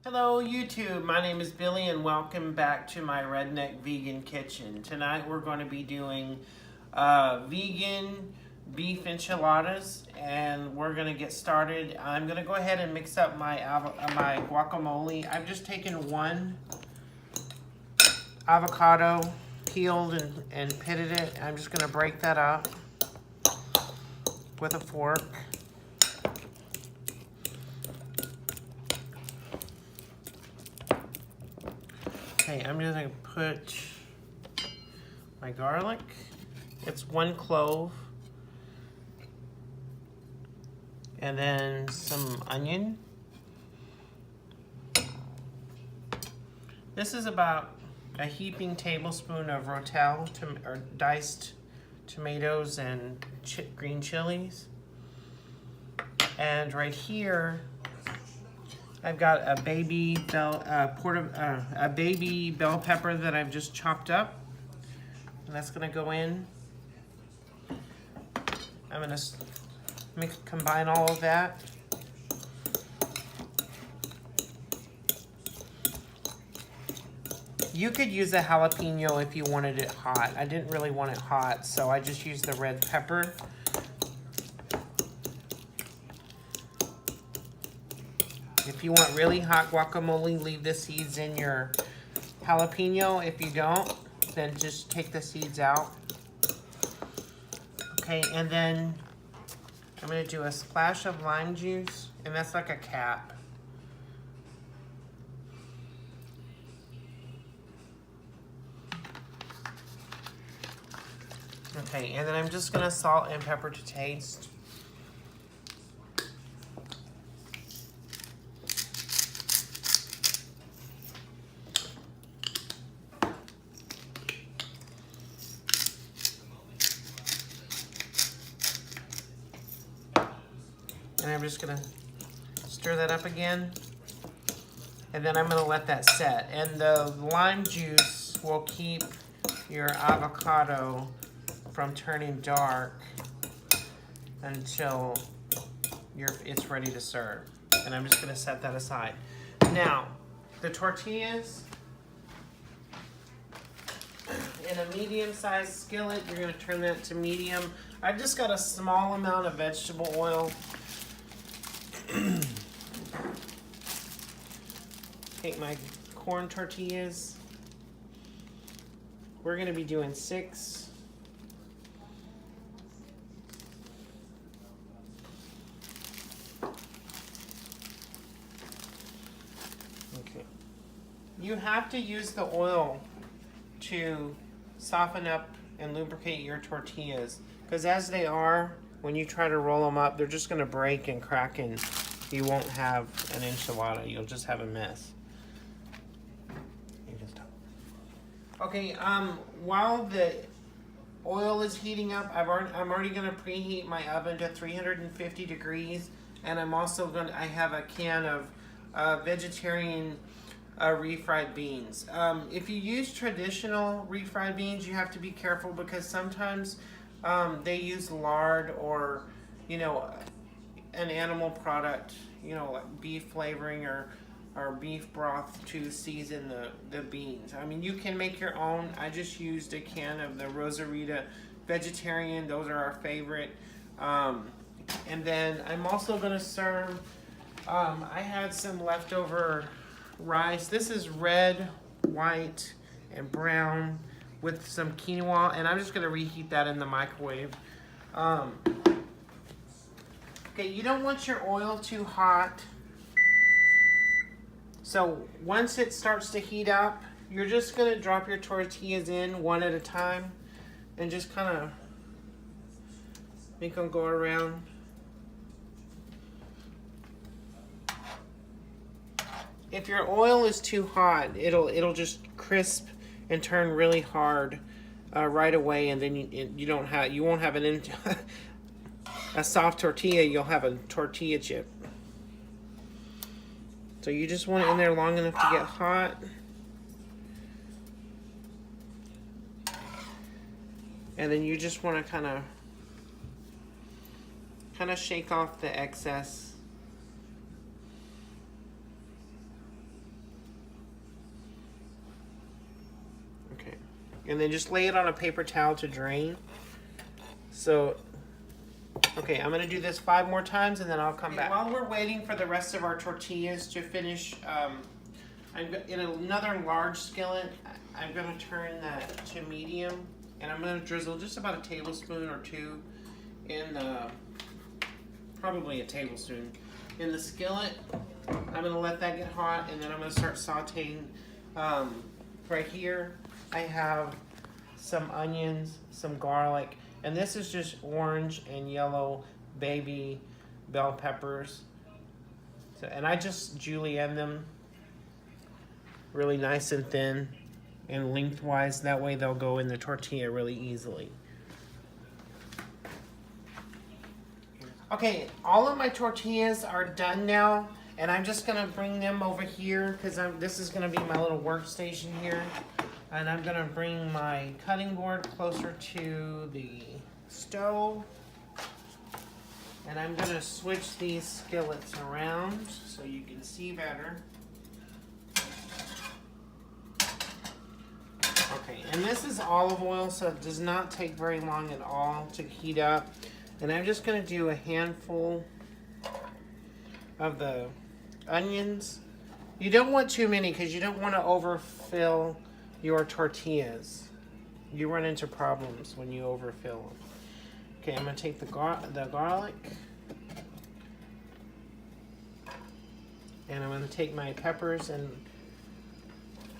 Hello YouTube, my name is Billy and welcome back to my Redneck Vegan Kitchen. Tonight we're going to be doing vegan beef enchiladas and we're going to get started. I'm going to go ahead and mix up my guacamole. I've just taken one avocado, peeled and pitted it. I'm just going to break that up with a fork. Okay, I'm just gonna put my garlic. It's 1 clove. And then some onion. This is about a heaping tablespoon of rotel, or diced tomatoes and green chilies. And right here, I've got a baby bell pepper that I've just chopped up, and that's gonna go in. I'm gonna combine all of that. You could use a jalapeno if you wanted it hot. I didn't really want it hot, so I just used the red pepper. If you want really hot guacamole, leave the seeds in your jalapeno. If you don't, then just take the seeds out. Okay, and then I'm gonna do a splash of lime juice, and that's like a cap. Okay, and then I'm just gonna salt and pepper to taste. And I'm just gonna stir that up again. And then I'm gonna let that set. And the lime juice will keep your avocado from turning dark until it's ready to serve. And I'm just gonna set that aside. Now, the tortillas, in a medium-sized skillet, you're gonna turn that to medium. I've just got a small amount of vegetable oil. Take my corn tortillas. We're gonna be doing 6. Okay. You have to use the oil to soften up and lubricate your tortillas, because as they are, when you try to roll them up, they're just gonna break and crack, and you won't have an enchilada. You'll just have a mess. Okay, while the oil is heating up, I'm already gonna preheat my oven to 350 degrees, and I have a can of vegetarian refried beans. If you use traditional refried beans, you have to be careful because sometimes they use lard or, an animal product, like beef flavoring or beef broth to season the beans. I mean, you can make your own. I just used a can of the Rosarita vegetarian. Those are our favorite. And then I'm also gonna serve, I had some leftover rice. This is red, white, and brown with some quinoa, and I'm just gonna reheat that in the microwave. Okay, you don't want your oil too hot. So once it starts to heat up, you're just gonna drop your tortillas in one at a time and just kind of make them go around. If your oil is too hot, it'll just crisp and turn really hard right away, and then you won't have a soft tortilla. You'll have a tortilla chip. So you just want it in there long enough to get hot. And then you just want to kind of shake off the excess. And then just lay it on a paper towel to drain. So, okay, I'm gonna do this 5 more times and then I'll come back. While we're waiting for the rest of our tortillas to finish, in another large skillet, I'm gonna turn that to medium, and I'm gonna drizzle just about a tablespoon or 2 in probably a tablespoon in the skillet. I'm gonna let that get hot, and then I'm gonna start sauteing. Right here, I have some onions, some garlic, and this is just orange and yellow baby bell peppers. So, and I just julienne them really nice and thin and lengthwise. That way they'll go in the tortilla really easily. Okay, all of my tortillas are done now, and I'm just gonna bring them over here because this is gonna be my little workstation here. And I'm gonna bring my cutting board closer to the stove. And I'm gonna switch these skillets around so you can see better. Okay, and this is olive oil, so it does not take very long at all to heat up. And I'm just gonna do a handful of the onions. You don't want too many because you don't want to overfill your tortillas. You run into problems when you overfill them. Okay, I'm gonna take the garlic, and I'm gonna take my peppers, and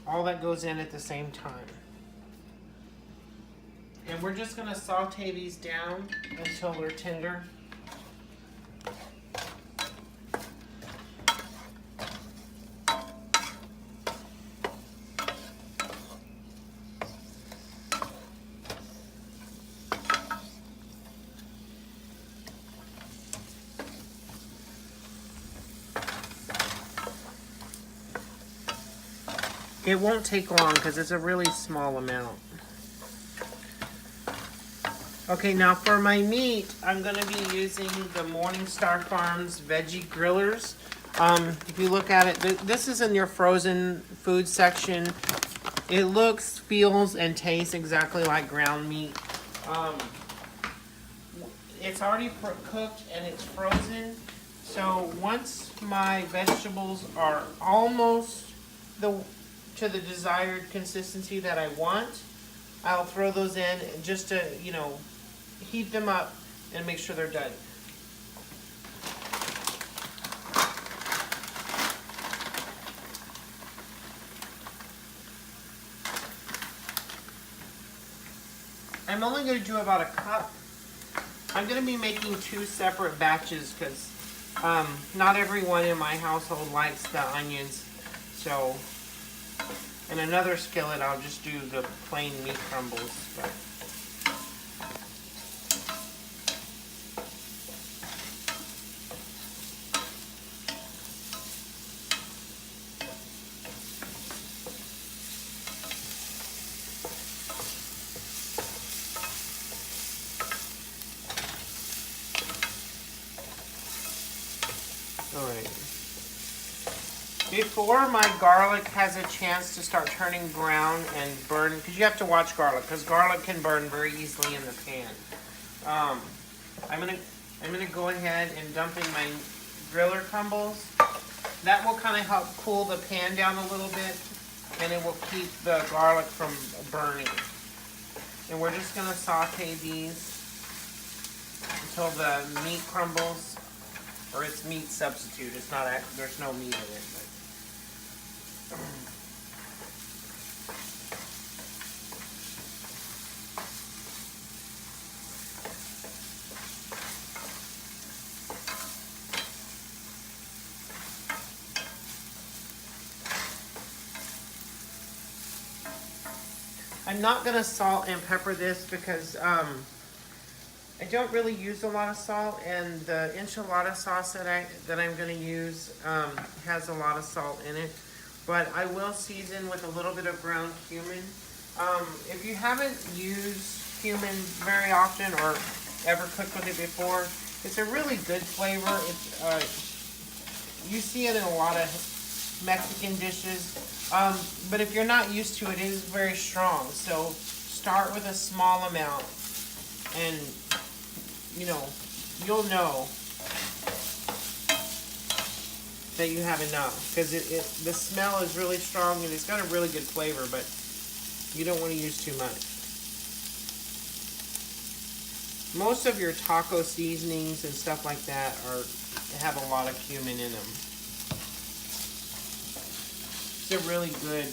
all that goes in at the same time. And we're just gonna saute these down until they're tender. It won't take long because it's a really small amount. Okay, now for my meat, I'm going to be using the Morningstar Farms veggie grillers. If you look at it, this is in your frozen food section. It looks, feels, and tastes exactly like ground meat. It's already cooked and it's frozen. So once my vegetables are almost to the desired consistency that I want, I'll throw those in just to, heat them up and make sure they're done. I'm only going to do about a cup. I'm going to be making 2 separate batches because not everyone in my household likes the onions. So in another skillet, I'll just do the plain meat crumbles. But alright. Before my garlic has a chance to start turning brown and burn, because you have to watch garlic, because garlic can burn very easily in the pan. I'm gonna go ahead and dump in my griller crumbles. That will kind of help cool the pan down a little bit, and it will keep the garlic from burning. And we're just gonna saute these until the meat crumbles, or it's meat substitute. It's not, there's no meat in it. But. I'm not going to salt and pepper this because I don't really use a lot of salt, and the enchilada sauce that I'm going to use has a lot of salt in it. But I will season with a little bit of ground cumin. If you haven't used cumin very often or ever cooked with it before, it's a really good flavor. You see it in a lot of Mexican dishes. But if you're not used to it, it is very strong. So start with a small amount, and you know, you'll know that you have enough, because the smell is really strong and it's got a really good flavor, but you don't want to use too much. Most of your taco seasonings and stuff like that have a lot of cumin in them. It's a really good,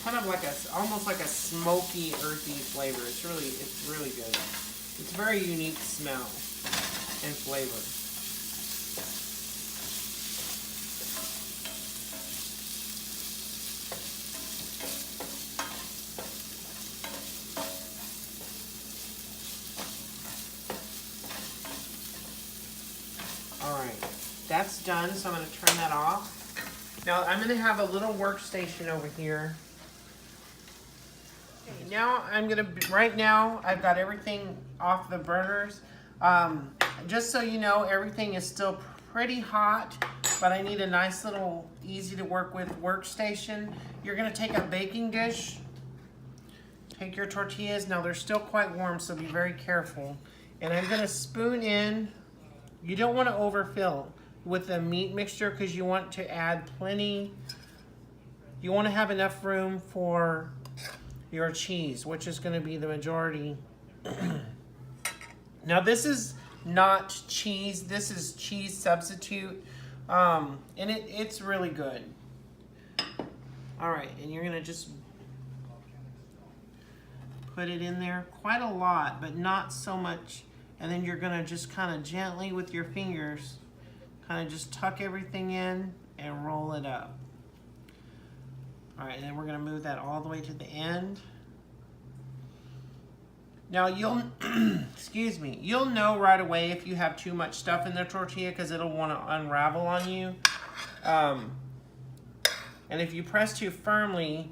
kind of like almost like a smoky, earthy flavor. It's really good. It's a very unique smell and flavor. Alright, that's done, so I'm going to turn that off. Now I'm going to have a little workstation over here. Okay, now right now I've got everything off the burners. Just so you know, everything is still pretty hot, but I need a nice little easy to work with workstation. You're going to take a baking dish, take your tortillas. Now they're still quite warm, so be very careful. And I'm going to spoon in. You don't want to overfill with the meat mixture because you want to add plenty. You want to have enough room for your cheese, which is going to be the majority. Now this is not cheese. This is cheese substitute, and it's really good. All right, and you're going to just put it in there, quite a lot, but not so much. And then you're gonna just kind of gently with your fingers, kind of just tuck everything in and roll it up. All right, and then we're gonna move that all the way to the end. Now you'll, excuse me, you'll know right away if you have too much stuff in the tortilla because it'll want to unravel on you. And if you press too firmly,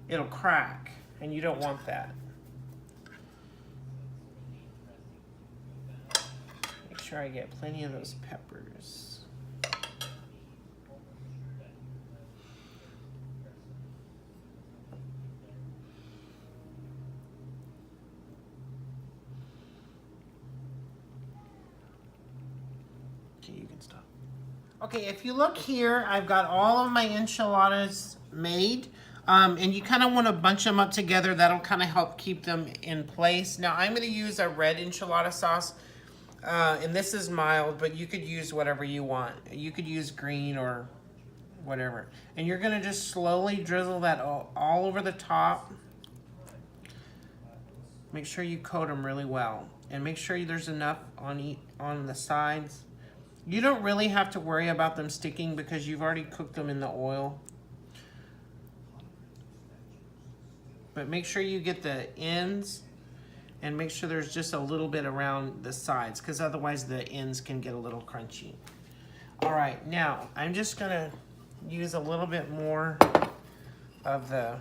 it'll crack, and you don't want that. Sure I get plenty of those peppers. Okay, you can stop. Okay, if you look here, I've got all of my enchiladas made. And you kind of want to bunch them up together. That'll kind of help keep them in place. Now I'm going to use a red enchilada sauce. And this is mild, but you could use whatever you want. You could use green or whatever. And you're going to just slowly drizzle that all over the top. Make sure you coat them really well. And make sure there's enough on the sides. You don't really have to worry about them sticking because you've already cooked them in the oil. But make sure you get the ends. And make sure there's just a little bit around the sides because otherwise the ends can get a little crunchy. All right, now I'm just gonna use a little bit more of the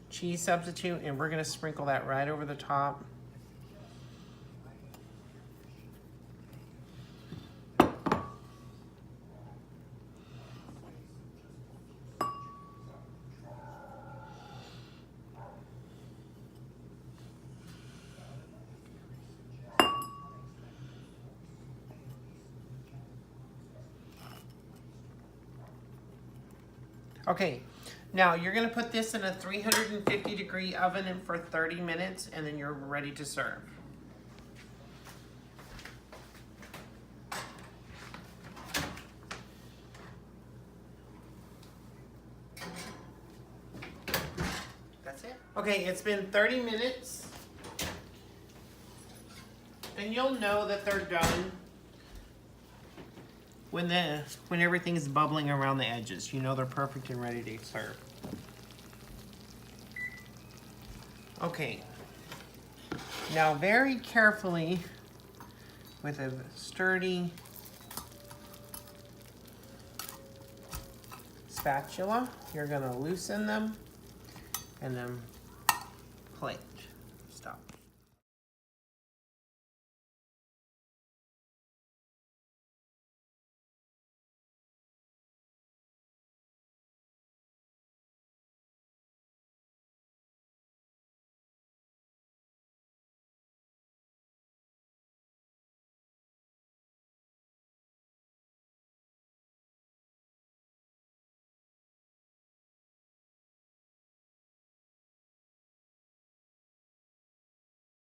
cheese substitute and we're gonna sprinkle that right over the top. Okay, now you're gonna put this in a 350-degree oven for 30 minutes and then you're ready to serve. That's it. Okay, it's been 30 minutes and you'll know that they're done when everything is bubbling around the edges. You know they're perfect and ready to serve. Okay, now very carefully with a sturdy spatula, you're gonna loosen them and then plate.